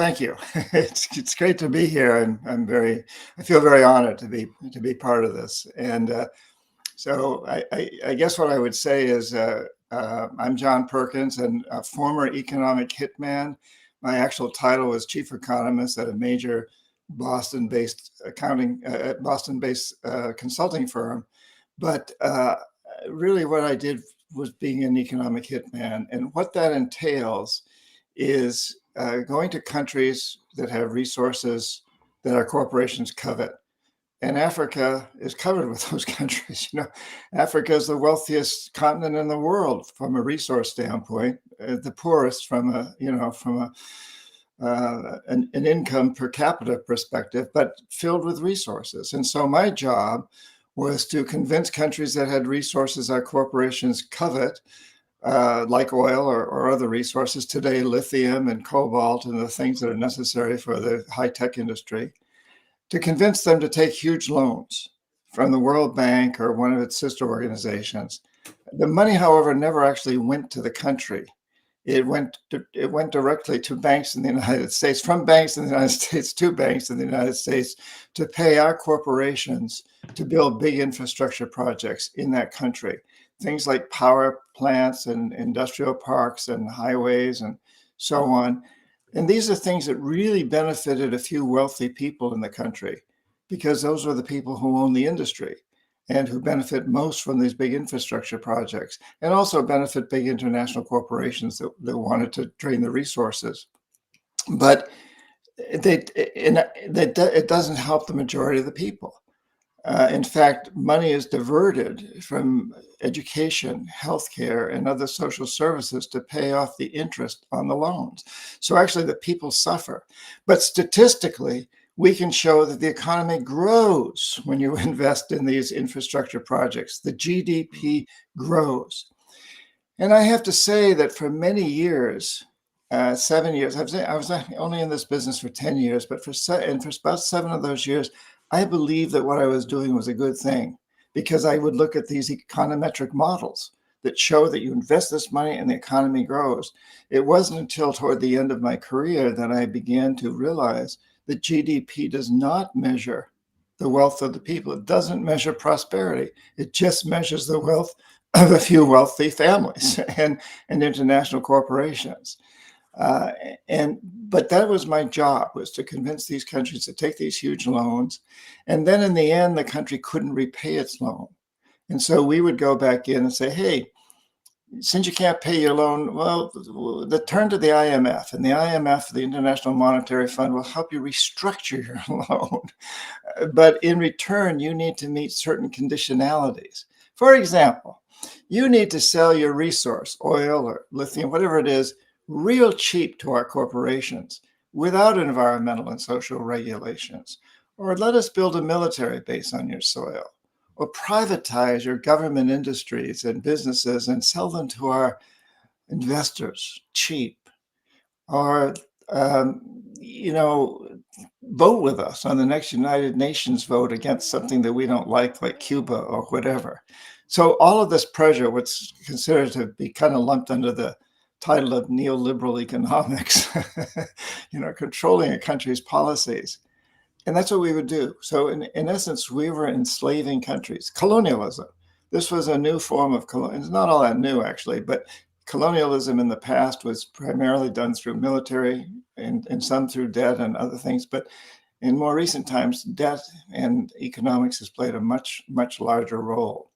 Thank you. It's great to be here, and I feel very honored to be part of this. And so I guess what I would say is I'm John Perkins, and a former economic hitman. My actual title was chief economist at a major Boston-based consulting firm. But really, what I did was being an economic hitman, and what that entails is going to countries that have resources that our corporations covet. And Africa is covered with those countries. Africa is the wealthiest continent in the world from a resource standpoint, the poorest from an income per capita perspective, but filled with resources. And so my job was to convince countries that had resources our corporations covet, like oil or other resources today, lithium and cobalt and the things that are necessary for the high-tech industry, to convince them to take huge loans from the World Bank or one of its sister organizations. The money, however, never actually went to the country. It went directly to banks in the United States, from banks in the United States to banks in the United States, to pay our corporations to build big infrastructure projects in that country. Things like power plants and industrial parks and highways and so on. And these are things that really benefited a few wealthy people in the country, because those are the people who own the industry and who benefit most from these big infrastructure projects, and also benefit big international corporations that wanted to drain the resources. But it doesn't help the majority of the people. In fact, money is diverted from education, healthcare, and other social services to pay off the interest on the loans. So actually, the people suffer. But statistically, we can show that the economy grows when you invest in these infrastructure projects. The GDP grows. And I have to say that for many years, 7 years, I was only in this business for 10 years, but for about 7 of those years, I believed that what I was doing was a good thing, because I would look at these econometric models that show that you invest this money and the economy grows. It wasn't until toward the end of my career that I began to realize that GDP does not measure the wealth of the people. It doesn't measure prosperity. It just measures the wealth of a few wealthy families and international corporations. But that was my job, was to convince these countries to take these huge loans. And then in the end, the country couldn't repay its loan. And so we would go back in and say, hey, since you can't pay your loan, well, turn to the IMF. And the IMF, the International Monetary Fund, will help you restructure your loan. But in return, you need to meet certain conditionalities. For example, you need to sell your resource, oil or lithium, whatever it is, real cheap to our corporations without environmental and social regulations. Or let us build a military base on your soil. Or privatize your government industries and businesses and sell them to our investors cheap. Or, vote with us on the next United Nations vote against something that we don't like Cuba or whatever. So all of this pressure, what's considered to be kind of lumped under the title of neoliberal economics, controlling a country's policies. And that's what we would do. So in essence, we were enslaving countries. Colonialism. This was a new form of colonialism. It's not all that new, actually, but colonialism in the past was primarily done through military and some through debt and other things. But in more recent times, debt and economics has played a much, much larger role.